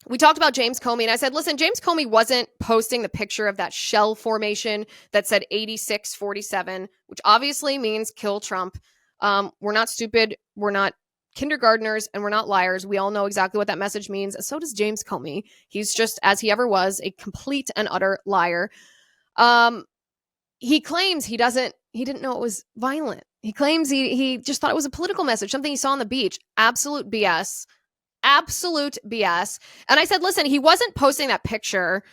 we talked about James Comey, and I said, listen, James Comey wasn't posting the picture of that shell formation that said 8647, which obviously means kill Trump. We're not stupid. We're not kindergartners, and we're not liars. We all know exactly what that message means. So does James Comey. He's just, as he ever was, a complete and utter liar. He claims he didn't know it was violent. He claims he just thought it was a political message, something he saw on the beach. Absolute BS. Absolute BS. And I said, listen, he wasn't posting that picture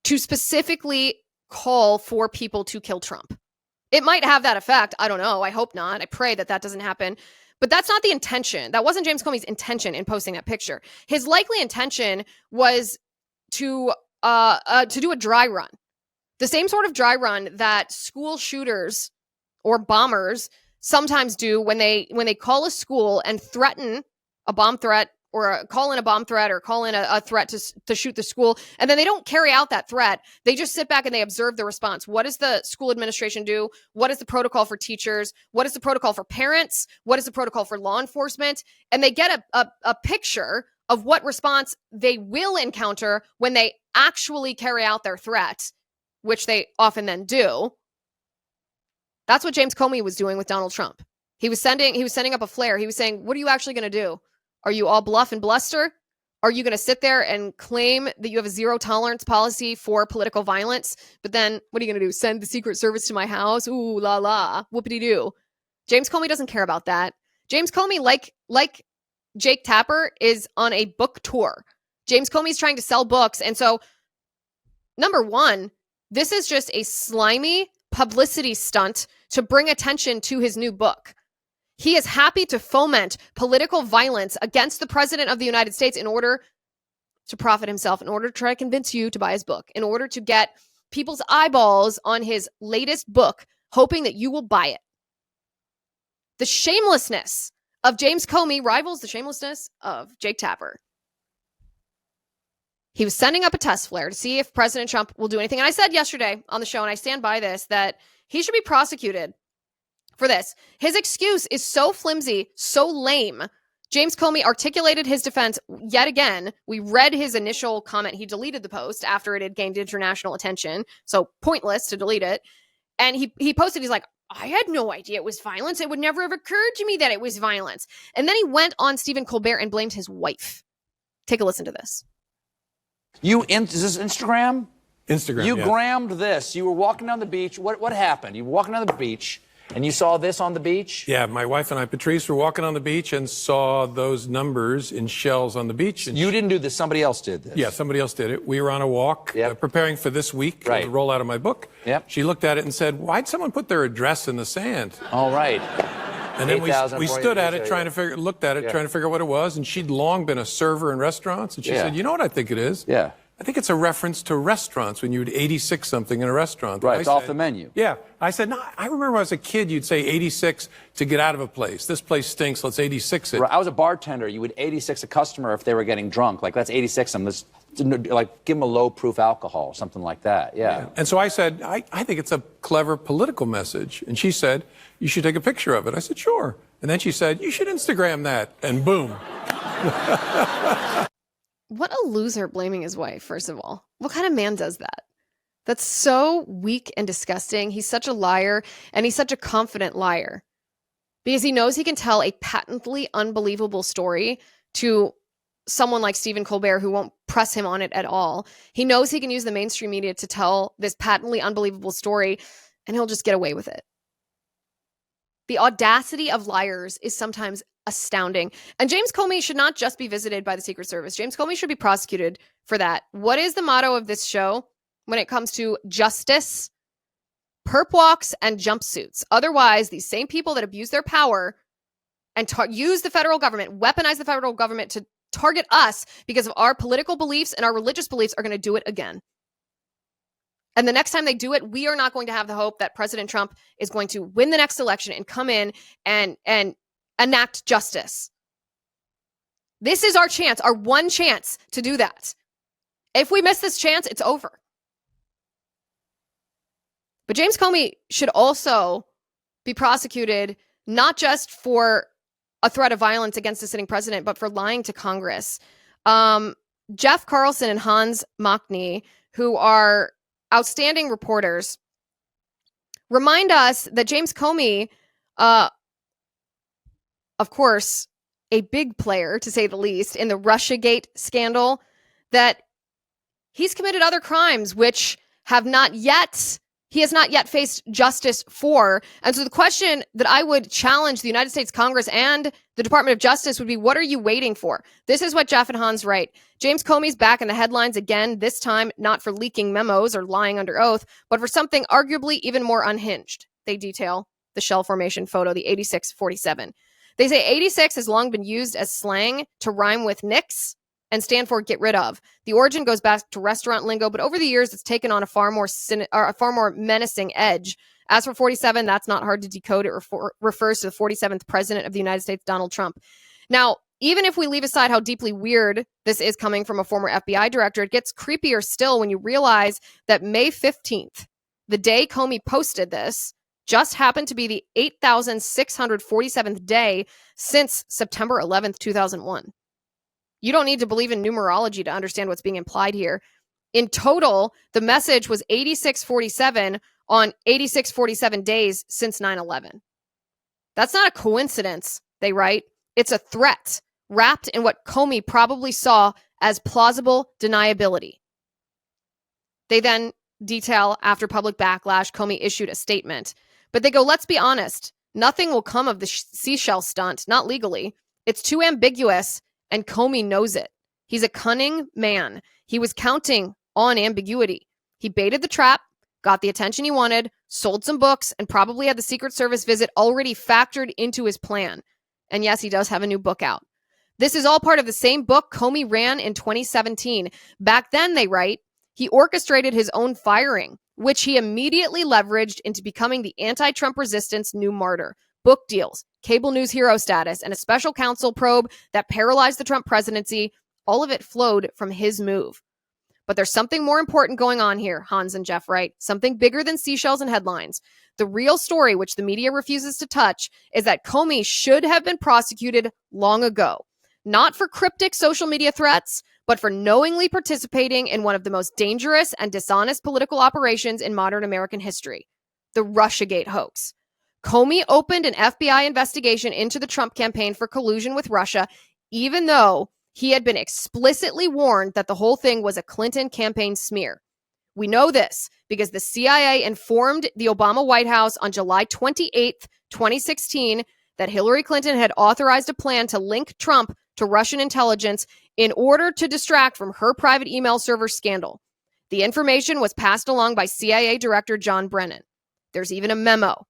to specifically call for people to kill Trump. It might have that effect. I don't know. I hope not. I pray that happen. But that's not the intention. That wasn't James Comey's intention in posting that picture. His likely intention was to do a dry run. The same sort of dry run that school shooters or bombers sometimes do when they call a school and threaten a bomb threat, or call in a bomb threat, or call in a threat to shoot the school, and then they don't carry out that threat. They just sit back and they observe the response. What does the school administration do? What is the protocol for teachers? What is the protocol for parents? What is the protocol for law enforcement? And they get a picture of what response they will encounter when they actually carry out their threat, which they often then do. That's what James Comey was doing with Donald Trump. He was sending up a flare. He was saying, what are you actually going to do? Are you all bluff and bluster? Are you going to sit there and claim that you have a zero tolerance policy for political violence? But then what are you going to do? Send the Secret Service to my house? Ooh, la la, whoopity-doo. James Comey doesn't care about that. James Comey, like Jake Tapper, is on a book tour. James Comey's trying to sell books. And so, number one, this is just a slimy publicity stunt to bring attention to his new book. He is happy to foment political violence against the president of the United States in order to profit himself, in order to try to convince you to buy his book, in order to get people's eyeballs on his latest book, hoping that you will buy it. The shamelessness of James Comey rivals the shamelessness of Jake Tapper. He was sending up a test flare to see if President Trump will do anything. And I said yesterday on the show, and I stand by this, that he should be prosecuted for this. His excuse is so flimsy, so lame. James Comey articulated his defense yet again. We read his initial comment. He deleted the post after it had gained international attention. So pointless to delete it. And he posted, he's like, I had no idea it was violence. It would never have occurred to me that it was violence. And then he went on Stephen Colbert and blamed his wife. Take a listen to this. Is this Instagram? Instagram, You yes. grammed this. You were walking down the beach. What happened? You were walking down the beach, and you saw this on the beach? Yeah, my wife and I, Patrice, were walking on the beach and saw those numbers in shells on the beach. And You didn't do this. Somebody else did this. Yeah, somebody else did it. We were on a walk preparing for this week, Right. the rollout of my book. Yep. She looked at it and said, why'd someone put their address in the sand? All right. And then we stood at it, trying to figure out what it was. And she'd long been a server in restaurants. And she said, you know what I think it is? Yeah. I think it's a reference to restaurants when you would 86 something in a restaurant. Right, it's off the menu. Yeah. I said, no, I remember when I was a kid, you'd say 86 to get out of a place. This place stinks, let's 86 it. Right, I was a bartender. You would 86 a customer if they were getting drunk. Like, let's 86 them. Let's, like, give them a low-proof alcohol, something like that. Yeah. And so I said, I think it's a clever political message. And she said, you should take a picture of it. I said, sure. And then she said, you should Instagram that. And boom. What a loser blaming his wife, first of all. What kind of man does that? That's so weak and disgusting. He's such a liar, and he's such a confident liar. Because he knows he can tell a patently unbelievable story to someone like Stephen Colbert who won't press him on it at all. He knows he can use the mainstream media to tell this patently unbelievable story, and he'll just get away with it. The audacity of liars is sometimes astounding. And James Comey should not just be visited by the Secret Service. James Comey should be prosecuted for that. What is the motto of this show when it comes to justice? Perp walks and jumpsuits. Otherwise, these same people that abuse their power and use the federal government, weaponize the federal government to target us because of our political beliefs and our religious beliefs, are going to do it again. And the next time they do it, we are not going to have the hope that President Trump is going to win the next election and come in and enact justice. This is our chance, our one chance to do that. If we miss this chance, it's over. But James Comey should also be prosecuted not just for a threat of violence against the sitting president, but for lying to Congress. Jeff Carlson and Hans Machny, who are outstanding reporters, remind us that James Comey, of course, a big player, to say the least, in the Russiagate scandal, that he's committed other crimes which he has not yet faced justice for. And so the question that I would challenge the United States Congress and the Department of Justice would be, what are you waiting for? This is what Jeff and Hans write. James Comey's back in the headlines again, this time not for leaking memos or lying under oath, but for something arguably even more unhinged. They detail the shell formation photo, the 8647. They say 86 has long been used as slang to rhyme with nix and stand for get rid of. The origin goes back to restaurant lingo, but over the years, it's taken on a far more menacing edge. As for 47, that's not hard to decode. It refers to the 47th president of the United States, Donald Trump. Now, even if we leave aside how deeply weird this is coming from a former FBI director, it gets creepier still when you realize that May 15th, the day Comey posted this, just happened to be the 8,647th day since September 11th, 2001. You don't need to believe in numerology to understand what's being implied here. In total, the message was 8647 on 8647 days since 9/11. That's not a coincidence, they write. It's a threat wrapped in what Comey probably saw as plausible deniability. They then detail, after public backlash, Comey issued a statement. But they go, let's be honest, nothing will come of the seashell stunt, not legally. It's too ambiguous, and Comey knows it. He's a cunning man. He was counting on ambiguity. He baited the trap, got the attention he wanted, sold some books, and probably had the Secret Service visit already factored into his plan. And yes, he does have a new book out. This is all part of the same book Comey ran in 2017. Back then, they write, he orchestrated his own firing, which he immediately leveraged into becoming the anti-Trump resistance new martyr. Book deals, cable news hero status, and a special counsel probe that paralyzed the Trump presidency, all of it flowed from his move. But there's something more important going on here, Hans and Jeff write, something bigger than seashells and headlines. The real story, which the media refuses to touch, is that Comey should have been prosecuted long ago. Not for cryptic social media threats, but for knowingly participating in one of the most dangerous and dishonest political operations in modern American history, the Russiagate hoax. Comey opened an FBI investigation into the Trump campaign for collusion with Russia, even though he had been explicitly warned that the whole thing was a Clinton campaign smear. We know this because the CIA informed the Obama White House on July 28th, 2016, that Hillary Clinton had authorized a plan to link Trump to Russian intelligence in order to distract from her private email server scandal. The information was passed along by CIA Director John Brennan. There's even a memo.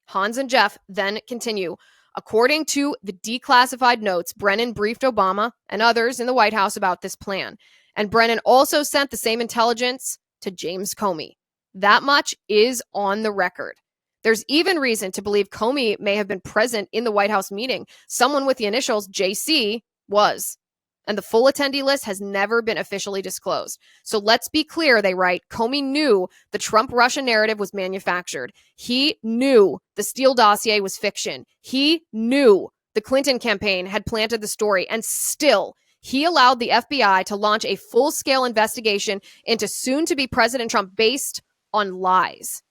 Hans and Jeff then continue. According to the declassified notes, Brennan briefed Obama and others in the White House about this plan. And Brennan also sent the same intelligence to James Comey. That much is on the record. There's even reason to believe Comey may have been present in the White House meeting. Someone with the initials JC was. And the full attendee list has never been officially disclosed. So let's be clear, they write, Comey knew the Trump-Russia narrative was manufactured. He knew the Steele dossier was fiction. He knew the Clinton campaign had planted the story. And still, he allowed the FBI to launch a full-scale investigation into soon-to-be President Trump based on lies.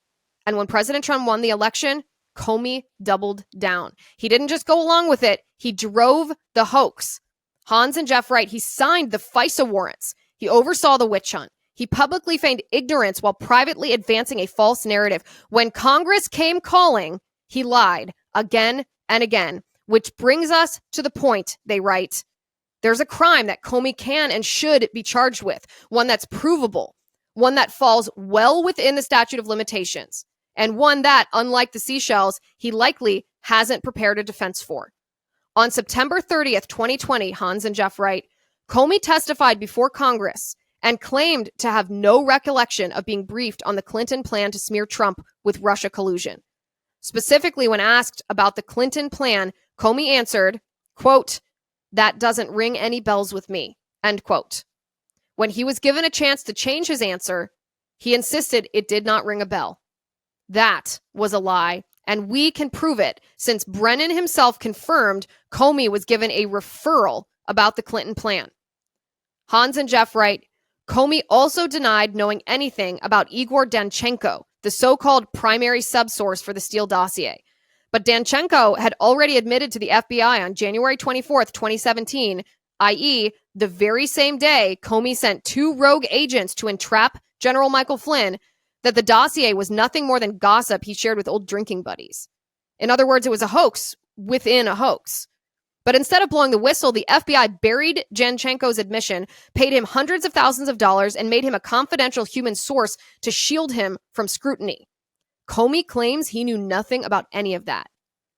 And when President Trump won the election, Comey doubled down. He didn't just go along with it. He drove the hoax. Hans and Jeff write, he signed the FISA warrants. He oversaw the witch hunt. He publicly feigned ignorance while privately advancing a false narrative. When Congress came calling, he lied again and again, which brings us to the point, they write. There's a crime that Comey can and should be charged with, one that's provable, one that falls well within the statute of limitations, and one that, unlike the seashells, he likely hasn't prepared a defense for. On September 30th, 2020, Hans and Jeff write, Comey testified before Congress and claimed to have no recollection of being briefed on the Clinton plan to smear Trump with Russia collusion. Specifically, when asked about the Clinton plan, Comey answered, quote, that doesn't ring any bells with me, end quote. When he was given a chance to change his answer, he insisted it did not ring a bell. That was a lie. And we can prove it since Brennan himself confirmed Comey was given a referral about the Clinton plan. Hans and Jeff write, Comey also denied knowing anything about Igor Danchenko, the so-called primary subsource for the Steele dossier. But Danchenko had already admitted to the FBI on January 24th, 2017, i.e., the very same day Comey sent 2 rogue agents to entrap General Michael Flynn, that the dossier was nothing more than gossip he shared with old drinking buddies. In other words, it was a hoax within a hoax. But instead of blowing the whistle, the FBI buried Danchenko's admission, paid him hundreds of thousands of dollars, and made him a confidential human source to shield him from scrutiny. Comey claims he knew nothing about any of that.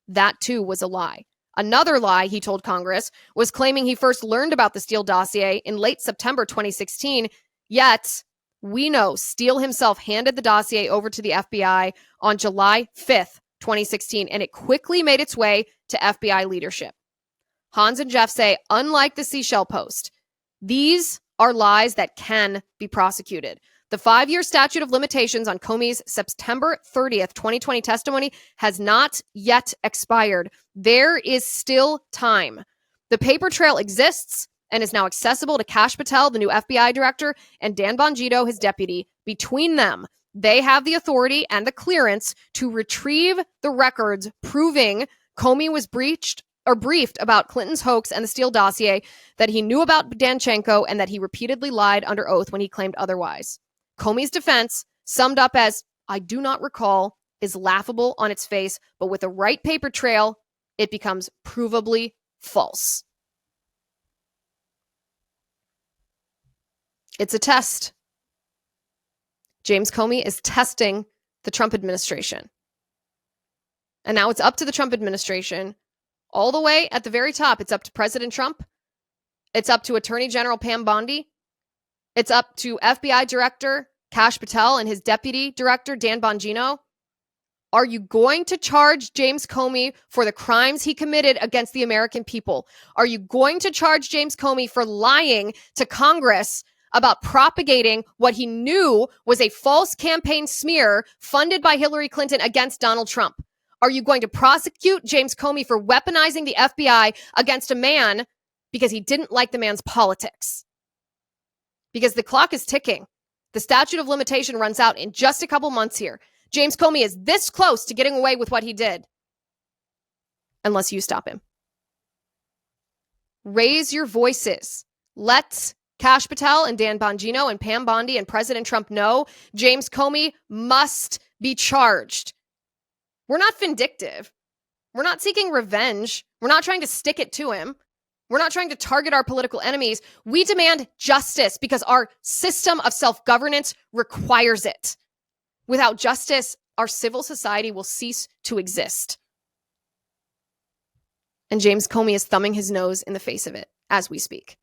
That, too, was a lie. Another lie he told Congress was claiming he first learned about the Steele dossier in late September 2016, yet we know Steele himself handed the dossier over to the FBI on July 5th, 2016, and it quickly made its way to FBI leadership. Hans and Jeff say, unlike the Seashell Post, these are lies that can be prosecuted. The 5-year statute of limitations on Comey's September 30th, 2020 testimony has not yet expired. There is still time. The paper trail exists and is now accessible to Kash Patel, the new FBI director, and Dan Bongino, his deputy. Between them, they have the authority and the clearance to retrieve the records proving Comey was briefed about Clinton's hoax and the Steele dossier, that he knew about Danchenko, and that he repeatedly lied under oath when he claimed otherwise. Comey's defense, summed up as, I do not recall, is laughable on its face, but with the right paper trail, it becomes provably false. It's a test. James Comey is testing the Trump administration. And now it's up to the Trump administration, all the way at the very top. It's up to President Trump. It's up to Attorney General Pam Bondi. It's up to FBI Director Kash Patel and his Deputy Director Dan Bongino. Are you going to charge James Comey for the crimes he committed against the American people? Are you going to charge James Comey for lying to Congress about propagating what he knew was a false campaign smear funded by Hillary Clinton against Donald Trump? Are you going to prosecute James Comey for weaponizing the FBI against a man because he didn't like the man's politics? Because the clock is ticking. The statute of limitation runs out in just a couple months here. James Comey is this close to getting away with what he did. Unless you stop him. Raise your voices. Let Kash Patel and Dan Bongino and Pam Bondi and President Trump know James Comey must be charged. We're not vindictive. We're not seeking revenge. We're not trying to stick it to him. We're not trying to target our political enemies. We demand justice because our system of self-governance requires it. Without justice, our civil society will cease to exist. And James Comey is thumbing his nose in the face of it as we speak.